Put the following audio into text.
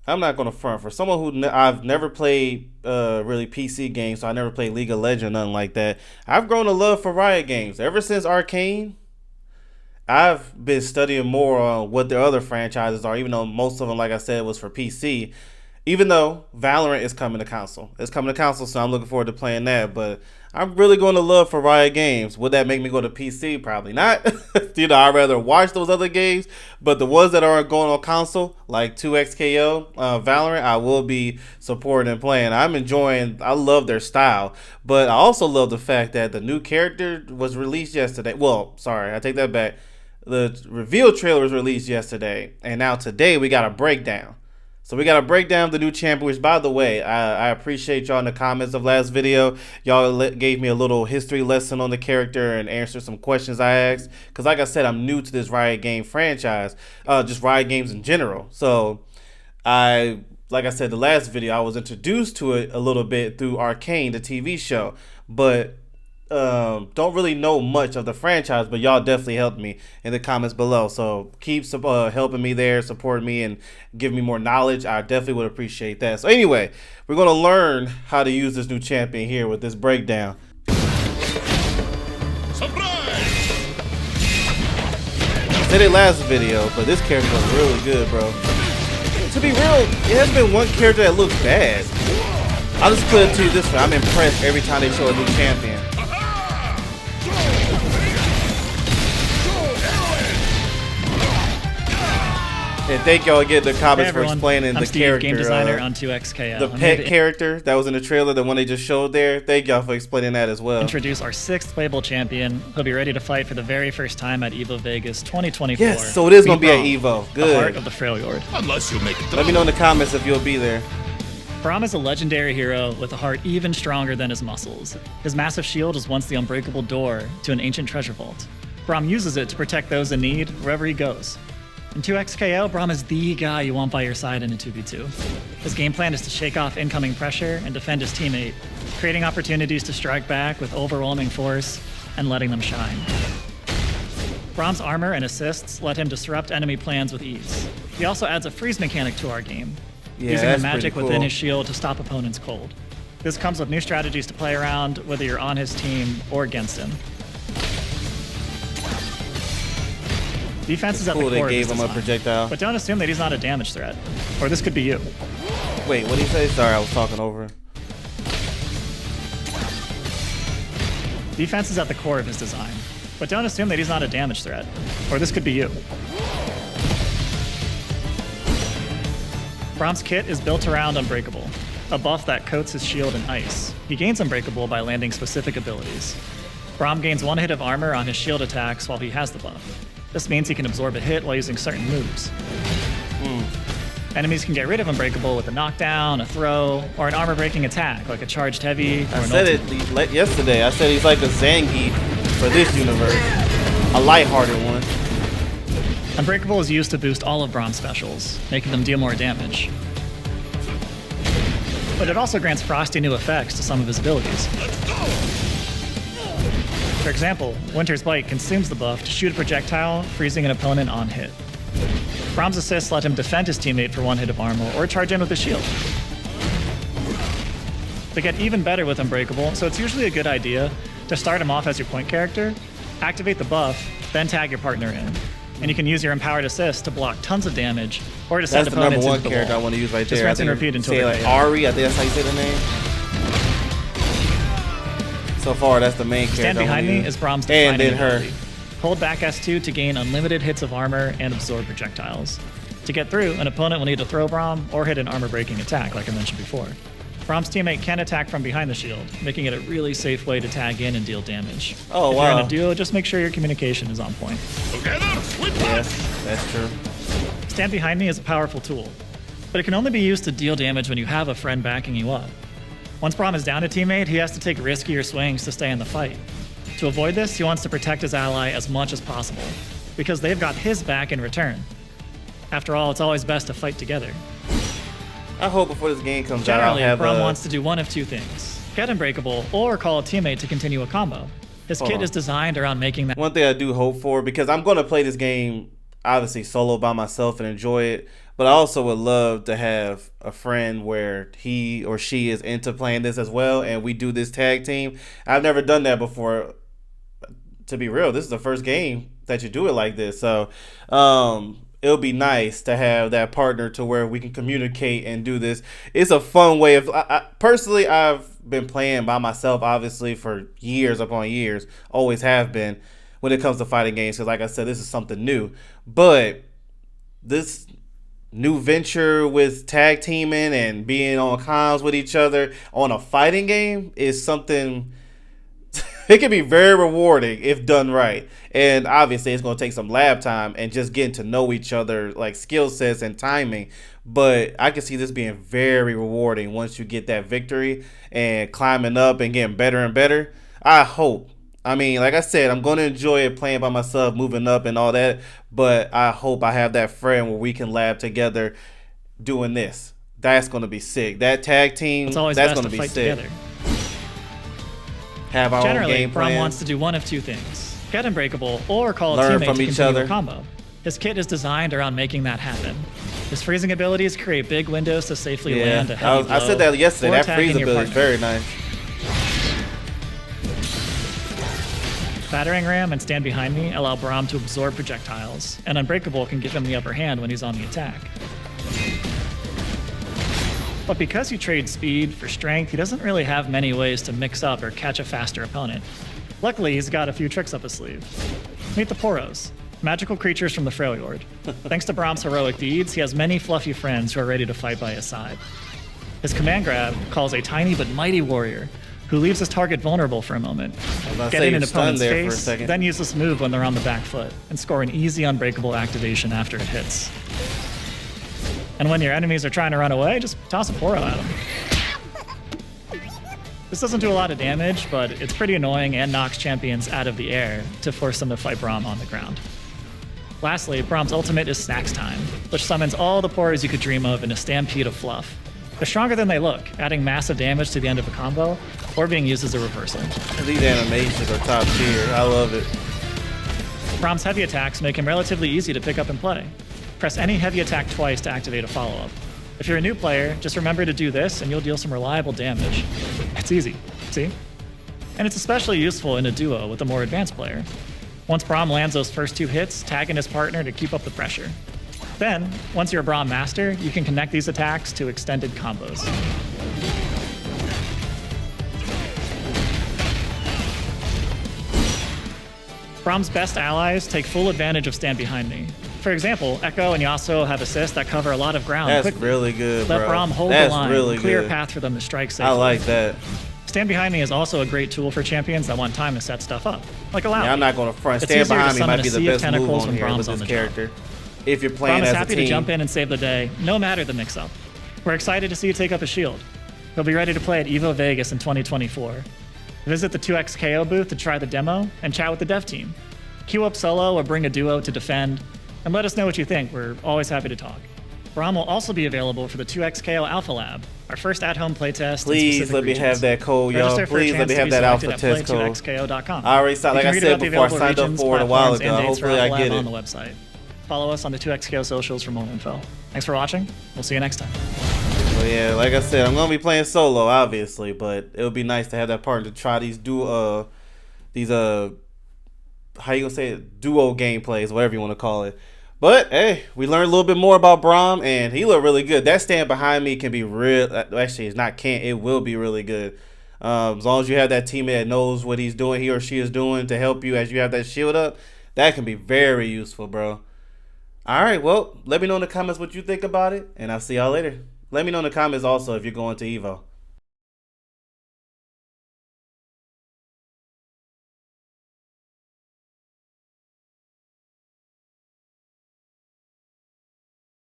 I'm not gonna front for someone who I've never played really PC games, so I never played League of Legends, nothing like that. I've grown a love for Riot games ever since Arcane. I've been studying more on what their other franchises are, even though most of them, like I said, was for PC. Even though Valorant is coming to console, so I'm looking forward to playing that. But I'm really going to love for Riot Games. Would that make me go to PC? Probably not. I'd rather watch those other games. But the ones that are going on console, like 2XKO, Valorant, I will be supporting and playing. I love their style. But I also love the fact that the new character was released yesterday. Well, sorry, I take that back. The reveal trailer was released yesterday. And now today we got a breakdown. So we got to break down the new champion, which, by the way, I appreciate y'all in the comments of last video. Y'all gave me a little history lesson on the character and answered some questions I asked. Because like I said, I'm new to this Riot game franchise, just Riot games in general. So like I said, the last video, I was introduced to it a little bit through Arcane, the TV show. But don't really know much of the franchise, but y'all definitely helped me in the comments below. So keep helping me there, supporting me, and giving me more knowledge. I definitely would appreciate that. So anyway, we're going to learn how to use this new champion here with this breakdown. Surprise! I said it last video, but this character was really good, bro. To be real, it hasn't been one character that looks bad. I'll just put it to you this way. I'm impressed every time they show a new champion. And thank y'all again in the comments for explaining the character. Game designer on 2XKO. The pet character that was in the trailer, the one they just showed there. Thank y'all for explaining that as well. Introduce our 6th playable champion. He'll be ready to fight for the very first time at EVO Vegas 2024. Yes, so it is going to be at EVO. Good. The heart of the Freljord. Unless you make it. Let me know in the comments if you'll be there. Braum is a legendary hero with a heart even stronger than his muscles. His massive shield is once the unbreakable door to an ancient treasure vault. Braum uses it to protect those in need wherever he goes. In 2XKO, Braum is the guy you want by your side in a 2v2. His game plan is to shake off incoming pressure and defend his teammate, creating opportunities to strike back with overwhelming force and letting them shine. Braum's armor and assists let him disrupt enemy plans with ease. He also adds a freeze mechanic to our game, using the magic within his shield to stop opponents cold. This comes with new strategies to play around, whether you're on his team or against him. Defense is at the core They of gave his him a design, projectile. but don't assume that he's not a damage threat. Or this could be you. Wait, what did he say? Sorry, I was talking over. Defense is at the core of his design, but don't assume that he's not a damage threat. Or this could be you. Braum's kit is built around Unbreakable, a buff that coats his shield in ice. He gains Unbreakable by landing specific abilities. Braum gains 1 hit of armor on his shield attacks while he has the buff. This means he can absorb a hit while using certain moves. Enemies can get rid of Unbreakable with a knockdown, a throw, or an armor-breaking attack, like a charged heavy or I an said ultimate. it yesterday. I said he's like a Zangief for this universe. A lighthearted one. Unbreakable is used to boost all of Braum's specials, making them deal more damage. But it also grants frosty new effects to some of his abilities. For example, Winter's Bite consumes the buff to shoot a projectile, freezing an opponent on hit. Braum's assists let him defend his teammate for 1 hit of armor or charge in with a shield. They get even better with Unbreakable, so it's usually a good idea to start him off as your point character, activate the buff, then tag your partner in. And you can use your empowered assist to block tons of damage or to send That's the number opponents 1 into the character wall. I want to use right Just there. rinse and repeat until say they like KO. Ari, I think that's how you say the name. So far, that's the main character. Stand behind me is Braum's and defining then her. ability. Hold back S2 to gain unlimited hits of armor and absorb projectiles. To get through, an opponent will need to throw Braum or hit an armor-breaking attack, like I mentioned before. Braum's teammate can attack from behind the shield, making it a really safe way to tag in and deal damage. Oh, if wow. you're in a duo, just make sure your communication is on point. Yes, that's true. Stand behind me is a powerful tool, but it can only be used to deal damage when you have a friend backing you up. Once Braum is down a teammate, he has to take riskier swings to stay in the fight. To avoid this, he wants to protect his ally as much as possible, because they've got his back in return. After all, it's always best to fight together. I hope before this game comes Generally, out, I'll have Braum wants to do one of 2 things: get Unbreakable, or call a teammate to continue a combo. His kit is designed around making that. One thing I do hope for, because I'm going to play this game obviously solo by myself and enjoy it, But I also would love to have a friend where he or she is into playing this as well, and we do this tag team. I've never done that before. To be real, this is the first game that you do it like this. So it'll be nice to have that partner to where we can communicate and do this. It's a fun way of. Personally, I've been playing by myself, obviously, for years upon years. Always have been when it comes to fighting games. Because, like I said, this is something new. But this new venture with tag teaming and being on comms with each other on a fighting game is something. It can be very rewarding if done right. And obviously it's going to take some lab time and just getting to know each other, like skill sets and timing. But I can see this being very rewarding once you get that victory and climbing up and getting better and better. I hope. I mean, like I said, I'm going to enjoy it playing by myself, moving up and all that. But I hope I have that friend where we can lab together doing this. That's going to be sick. That tag team, It's always that's best going to to be fight sick. together. Have our own Generally, game Braum plan. wants to do one of two things: get Unbreakable or call a Learn teammate from to each continue other. a combo. His kit is designed around making that happen. His freezing abilities create big windows to safely land a heavy I blow said that yesterday. or That attacking freeze your ability is partner. very nice. Battering Ram and Stand Behind Me allow Braum to absorb projectiles, and Unbreakable can give him the upper hand when he's on the attack. But because you trade speed for strength, he doesn't really have many ways to mix up or catch a faster opponent. Luckily, he's got a few tricks up his sleeve. Meet the Poros, magical creatures from the Freljord. Thanks to Braum's heroic deeds, he has many fluffy friends who are ready to fight by his side. His command grab calls a tiny but mighty warrior who leaves his target vulnerable for a moment. Get in an opponent's there for a face, second. then use this move when they're on the back foot, and score an easy Unbreakable activation after it hits. And when your enemies are trying to run away, just toss a Poro at them. This doesn't do a lot of damage, but it's pretty annoying and knocks champions out of the air to force them to fight Braum on the ground. Lastly, Braum's ultimate is Snacks Time, which summons all the Poros you could dream of in a stampede of fluff. They're stronger than they look, adding massive damage to the end of a combo, or being used as a reversal. These animations are top tier. I love it. Braum's heavy attacks make him relatively easy to pick up and play. Press any heavy attack twice to activate a follow-up. If you're a new player, just remember to do this and you'll deal some reliable damage. It's easy, see? And it's especially useful in a duo with a more advanced player. Once Braum lands those first two hits, tag in his partner to keep up the pressure. Then, once you're a Braum master, you can connect these attacks to extended combos. Braum's best allies take full advantage of Stand Behind Me. For example, Echo and Yasuo have assists that cover a lot of ground That's quickly. really good, Let bro. Braum hold That's the line, really clear a good. path for them to strike safely. I like that. Stand Behind Me is also a great tool for champions that want time to set stuff up, like Allow. Yeah, I'm not going to front. It's Stand easier to Behind Me summon might a be the sea of best move tentacles on when here Braum's with on this the job. character. If you're playing Braum is as a happy team. to jump in and save the day, no matter the mix-up. We're excited to see you take up a shield. He'll be ready to play at EVO Vegas in 2024. Visit the 2XKO booth to try the demo and chat with the dev team. Queue up solo or bring a duo to defend, and let us know what you think. We're always happy to talk. Braum will also be available for the 2XKO Alpha Lab, our first at-home playtest. Please let me have that code, y'all. Please let me have that alpha test code. Play2xko.com. I already signed, like I said before, I signed up for it a while ago. Hopefully I get on it. the website. Follow us on the 2XKO socials for more info. Thanks for watching. We'll see you next time. Well, yeah, like I said, I'm gonna be playing solo, obviously, but it would be nice to have that partner to try these how you gonna say it, duo gameplays, whatever you want to call it. But hey, we learned a little bit more about Braum, and he looked really good. That Stand Behind Me can be real. Actually, it's not can't. It will be really good. As long as you have that teammate that knows what he's doing, he or she is doing to help you as you have that shield up, that can be very useful, bro. All right, well, let me know in the comments what you think about it, and I'll see y'all later. Let me know in the comments also if you're going to EVO.